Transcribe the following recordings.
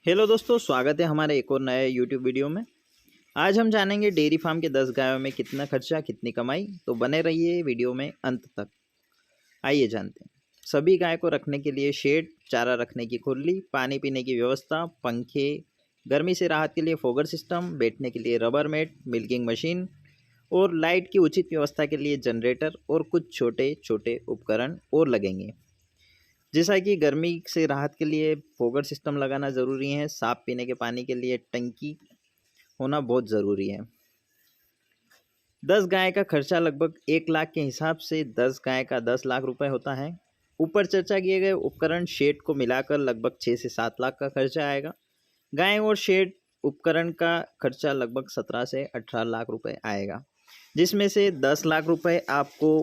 Hello दोस्तों, स्वागत है हमारे एक और नए यूट्यूब वीडियो में। आज हम जानेंगे डेयरी फार्म के 10 गायों में कितना खर्चा कितनी कमाई। तो बने रहिए वीडियो में अंत तक। आइए जानते हैं। सभी गाय को रखने के लिए शेड, चारा रखने की खुरली, पानी पीने की व्यवस्था, पंखे, गर्मी से राहत के लिए फोगर सिस्टम, बैठने के लिए रबर मैट, मिल्किंग मशीन और लाइट की उचित व्यवस्था के लिए जनरेटर और कुछ छोटे छोटे उपकरण और लगेंगे। जैसा कि गर्मी से राहत के लिए फोगर सिस्टम लगाना ज़रूरी है। साफ पीने के पानी के लिए टंकी होना बहुत ज़रूरी है। 10 गाय का खर्चा लगभग 1 लाख के हिसाब से 10 गाय का 10 लाख रुपए होता है। ऊपर चर्चा किए गए उपकरण शेड को मिलाकर लगभग 6 से 7 लाख का खर्चा आएगा। गाय और शेड उपकरण का खर्चा लगभग 17 से 18 लाख रुपए आएगा, जिसमें से 10 लाख रुपए आपको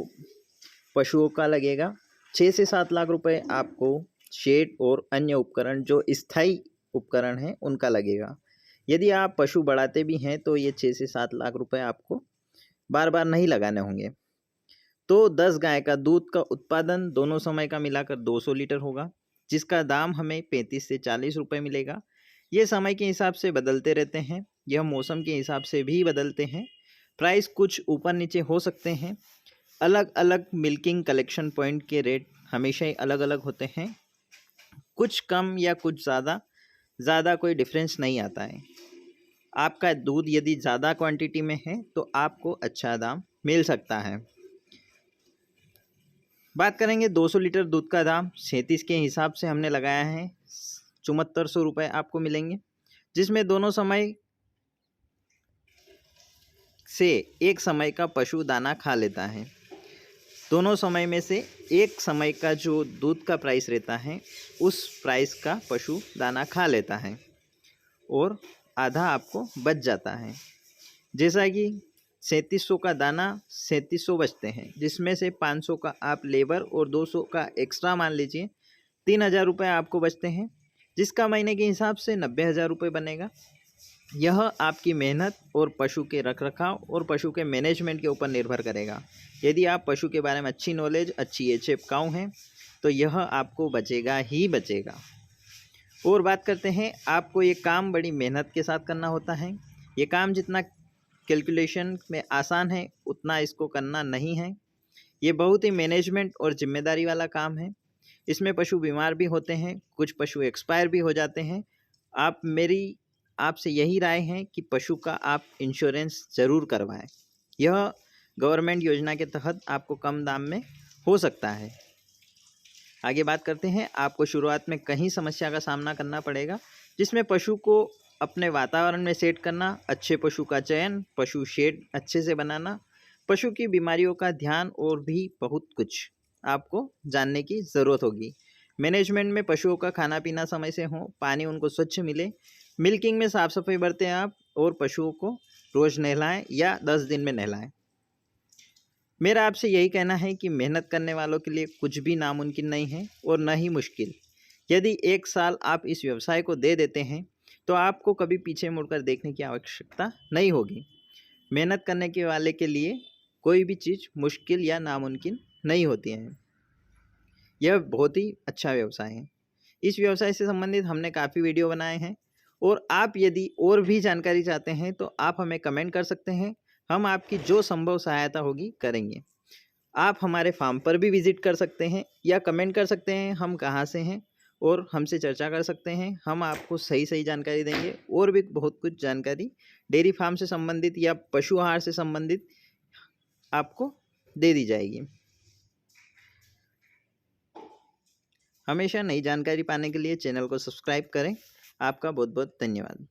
पशुओं का लगेगा। 6 से 7 लाख रुपए आपको शेड और अन्य उपकरण जो स्थायी उपकरण हैं उनका लगेगा। यदि आप पशु बढ़ाते भी हैं तो ये 6 से 7 लाख रुपए आपको बार बार नहीं लगाने होंगे। तो 10 गाय का दूध का उत्पादन दोनों समय का मिलाकर 200 लीटर होगा, जिसका दाम हमें 35 से 40 रुपये मिलेगा। ये समय के हिसाब से बदलते रहते हैं, यह मौसम के हिसाब से भी बदलते हैं। प्राइस कुछ ऊपर नीचे हो सकते हैं। अलग अलग मिल्किंग कलेक्शन पॉइंट के रेट हमेशा ही अलग अलग होते हैं। कुछ कम या कुछ ज़्यादा कोई डिफरेंस नहीं आता है। आपका दूध यदि ज़्यादा क्वांटिटी में है तो आपको अच्छा दाम मिल सकता है। बात करेंगे 200 लीटर दूध का दाम 37 के हिसाब से हमने लगाया है। 7400 रुपये आपको मिलेंगे, जिसमें दोनों समय से एक समय का पशु दाना खा लेता है। दोनों समय में से एक समय का जो दूध का प्राइस रहता है उस प्राइस का पशु दाना खा लेता है और आधा आपको बच जाता है। जैसा कि 3700 का दाना 3700 बचते हैं, जिसमें से 500 का आप लेबर और 200 का एक्स्ट्रा मान लीजिए, 3000 रुपये आपको बचते हैं, जिसका महीने के हिसाब से 90,000 रुपये बनेगा। यह आपकी मेहनत और पशु के रखरखाव और पशु के मैनेजमेंट के ऊपर निर्भर करेगा। यदि आप पशु के बारे में अच्छी नॉलेज, अच्छी एचएफ काऊ हैं तो यह आपको बचेगा ही बचेगा। और बात करते हैं, आपको ये काम बड़ी मेहनत के साथ करना होता है। ये काम जितना कैलकुलेशन में आसान है उतना इसको करना नहीं है। ये बहुत ही मैनेजमेंट और जिम्मेदारी वाला काम है। इसमें पशु बीमार भी होते हैं, कुछ पशु एक्सपायर भी हो जाते हैं। मेरी आपसे यही राय है कि पशु का आप इंश्योरेंस ज़रूर करवाएं। यह गवर्नमेंट योजना के तहत आपको कम दाम में हो सकता है। आगे बात करते हैं, आपको शुरुआत में कहीं समस्या का सामना करना पड़ेगा, जिसमें पशु को अपने वातावरण में सेट करना, अच्छे पशु का चयन, पशु शेड अच्छे से बनाना, पशु की बीमारियों का ध्यान और भी बहुत कुछ आपको जानने की ज़रूरत होगी। मैनेजमेंट में पशुओं का खाना पीना समय से हो, पानी उनको स्वच्छ मिले, मिल्किंग में साफ़ सफाई बरतें आप और पशुओं को रोज़ नहलाएं या 10 दिन में नहलाएं। मेरा आपसे यही कहना है कि मेहनत करने वालों के लिए कुछ भी नामुमकिन नहीं है और न ही मुश्किल। यदि 1 साल आप इस व्यवसाय को दे देते हैं तो आपको कभी पीछे मुड़कर देखने की आवश्यकता नहीं होगी। मेहनत करने के वाले के लिए कोई भी चीज़ मुश्किल या नामुमकिन नहीं होती है। यह बहुत ही अच्छा व्यवसाय है। इस व्यवसाय से संबंधित हमने काफ़ी वीडियो बनाए हैं और आप यदि और भी जानकारी चाहते हैं तो आप हमें कमेंट कर सकते हैं। हम आपकी जो संभव सहायता होगी करेंगे। आप हमारे फार्म पर भी विज़िट कर सकते हैं या कमेंट कर सकते हैं हम कहाँ से हैं और हमसे चर्चा कर सकते हैं। हम आपको सही जानकारी देंगे और भी बहुत कुछ जानकारी डेयरी फार्म से संबंधित या पशु आहार से संबंधित आपको दे दी जाएगी। हमेशा नई जानकारी पाने के लिए चैनल को सब्सक्राइब करें। आपका बहुत बहुत धन्यवाद।